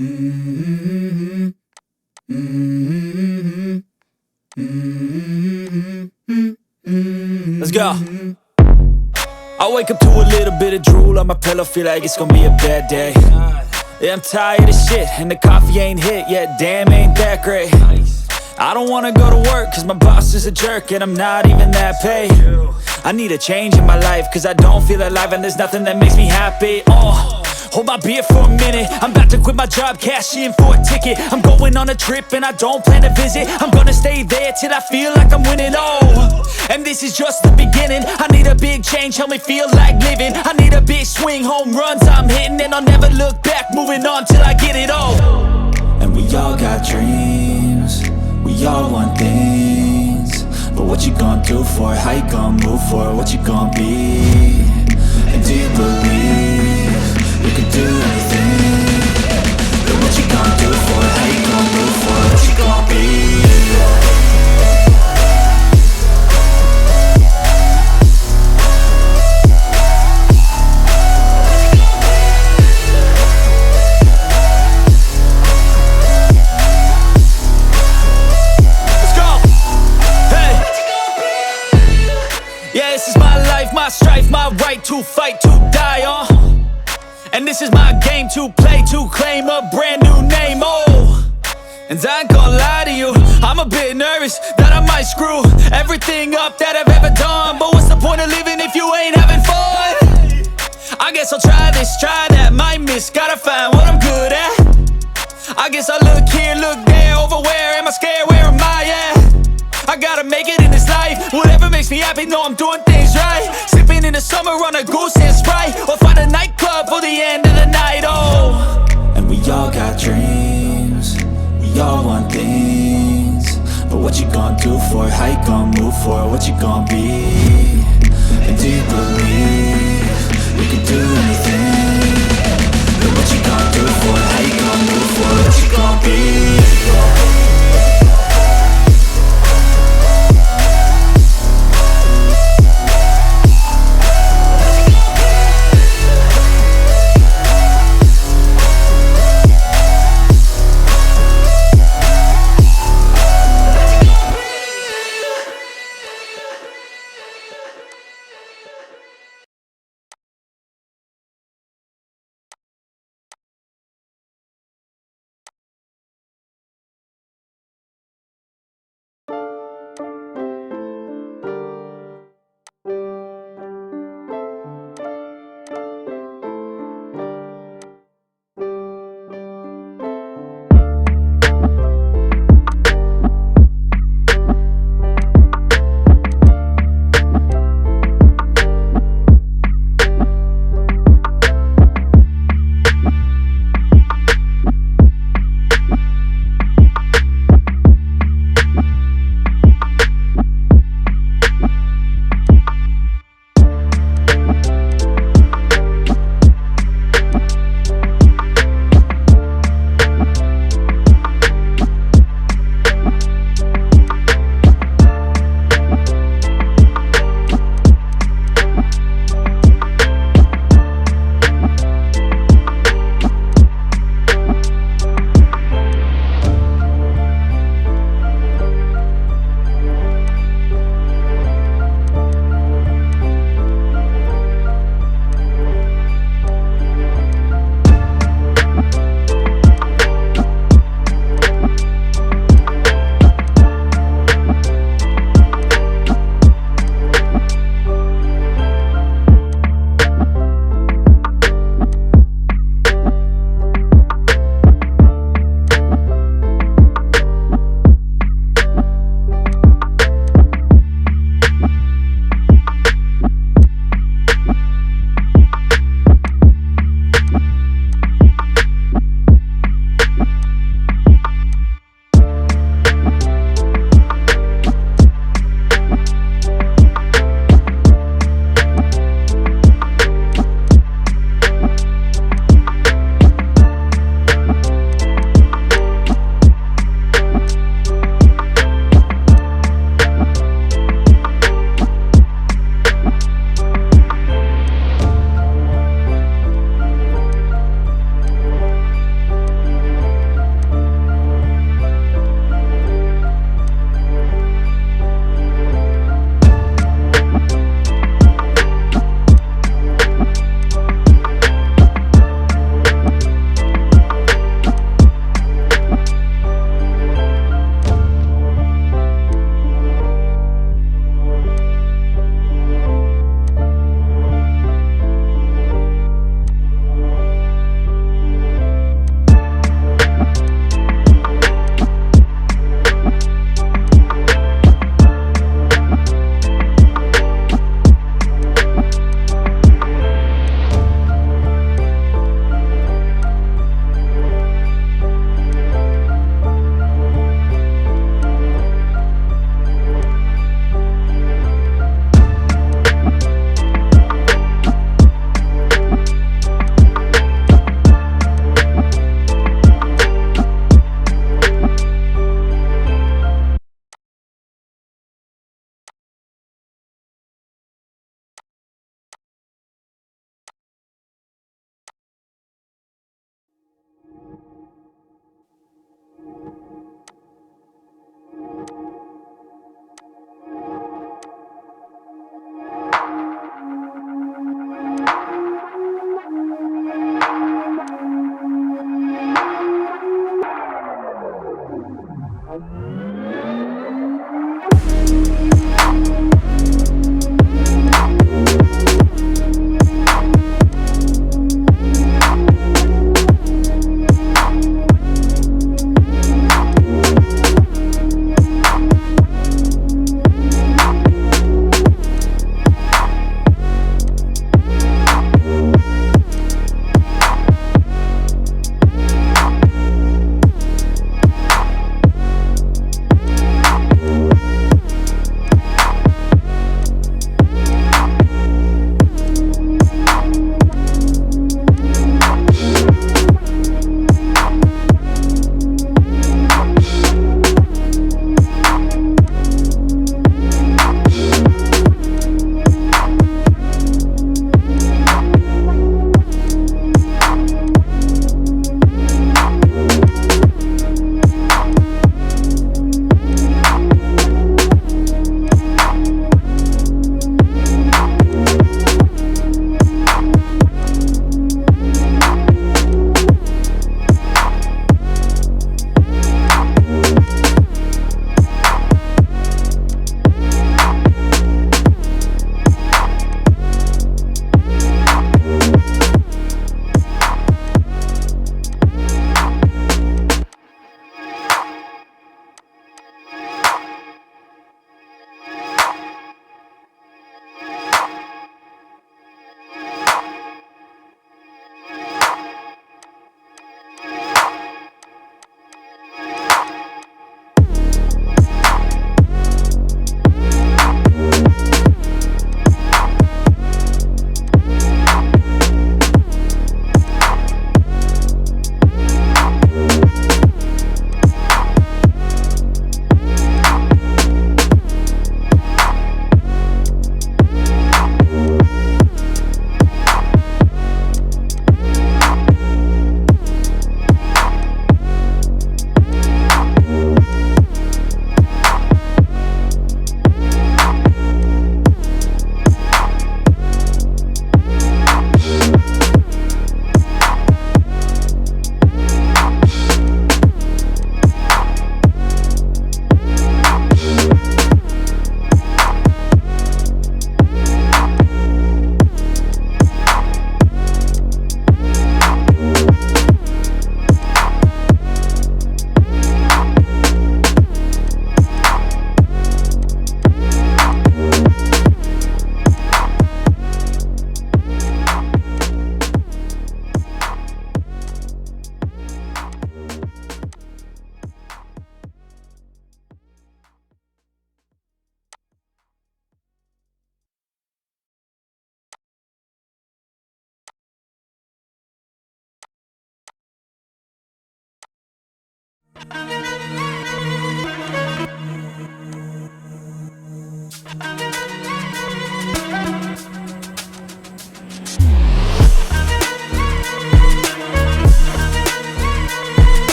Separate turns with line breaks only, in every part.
Mm-hmm. Mm-hmm. Mm-hmm. Let's go. I wake up to a little bit of drool on my pillow, feel like it's gonna be a bad day. Yeah, I'm tired of shit, and the coffee ain't hit yet, damn, ain't that great. I don't wanna go to work, cause my boss is a jerk, and I'm not even that paid. I need a change in my life, cause I don't feel alive, and there's nothing that makes me happy. Hold my beer for a minute, I'm about to quit my job, cash in for a ticket. I'm going on a trip and I don't plan to visit. I'm gonna stay there till I feel like I'm winning, and this is just the beginning. I need a big change, help me feel like living. I need a big swing, home runs I'm hitting, and I'll never look back, moving on till I get it all. And we all got dreams, we all want things, but what you gonna do for it? How you gonna move for it? What you gonna be? And do you believe you can do anything? But what you gonna do for it? How you gonna move for it? What you gonna be? Yeah, this is my life, my strife, my right to fight, to die on. And this is my game to play, to claim a brand new name, And I ain't gonna lie to you, I'm a bit nervous that I might screw everything up that I've ever done. But what's the point of living if you ain't having fun? I guess I'll try this, try that, might miss, gotta find what I'm good at. I guess I look here, look there, over where am I scared, where am I at? I gotta make it in this life, whatever makes me happy, know I'm doing things right. Sipping in the summer on a goose and Sprite, or find a nightclub for the end of the night, And we all got dreams, we all want things, but what you gonna do for it? How you gonna move for it? What you gonna be? And do you believe you can do anything? But what you gonna do for it? How you gonna move for it? What you gonna be?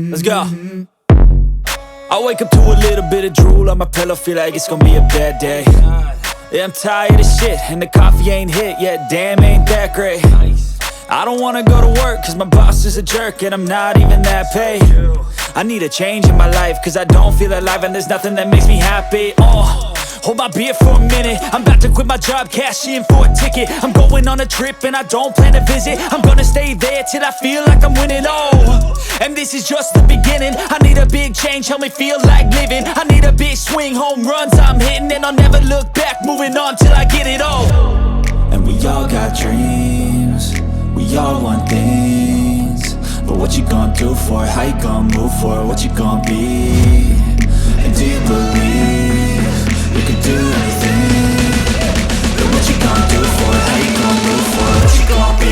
Let's go. I wake up to a little bit of drool on my pillow, feel like it's gonna be a bad day. Yeah, I'm tired of shit, and the coffee ain't hit yet, damn, ain't that great. I don't wanna go to work, cause my boss is a jerk, and I'm not even that paid. I need a change in my life, cause I don't feel alive, and there's nothing that makes me happy. Hold my beer for a minute, I'm about to quit my job, cash in for a ticket. I'm going on a trip and I don't plan to visit. I'm gonna stay there till I feel like I'm winning, and this is just the beginning. I need a big change, help me feel like living. I need a big swing, home runs I'm hitting, and I'll never look back, moving on till I get it all.
And we all got dreams, we all want things, but what you gonna do for it? How you gonna move for it? What you gonna be? And do you believe you can do anything? But what you gonna do for it? How you gonna move for it? What you gonna be?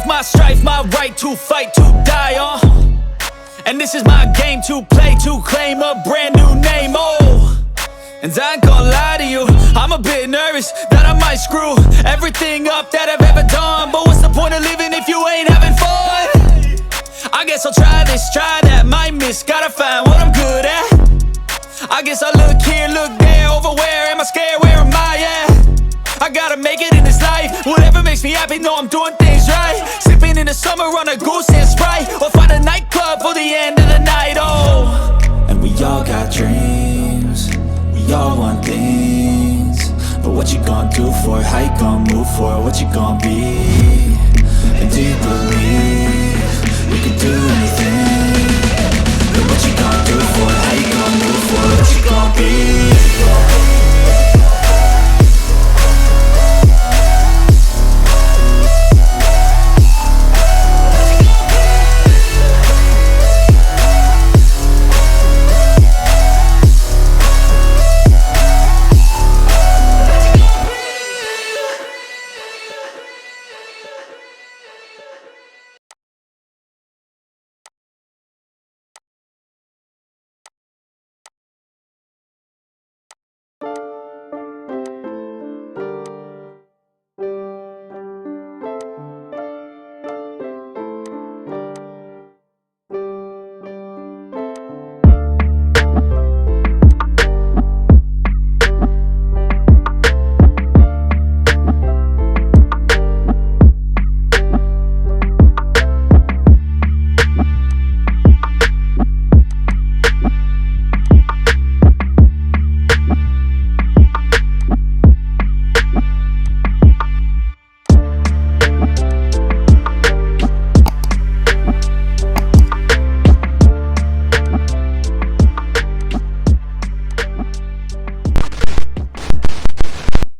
My strife, my right to fight, to die on. And this is my game to play, to claim a brand new name, And I ain't gonna lie to you, I'm a bit nervous that I might screw everything up that I've ever done. But what's the point of living if you ain't having fun? I guess I'll try this, try that, might miss, gotta find what I'm good at. I guess I look here, look there, over where am I scared, where am I at? I gotta make it in this life, whatever makes me happy, know I'm doing things right. Sipping in the summer on a goose and Sprite, or find a nightclub for the end of the night,
And we all got dreams, we all want things, but what you gonna do for it? How you gonna move for it? What you gonna be? And do you believe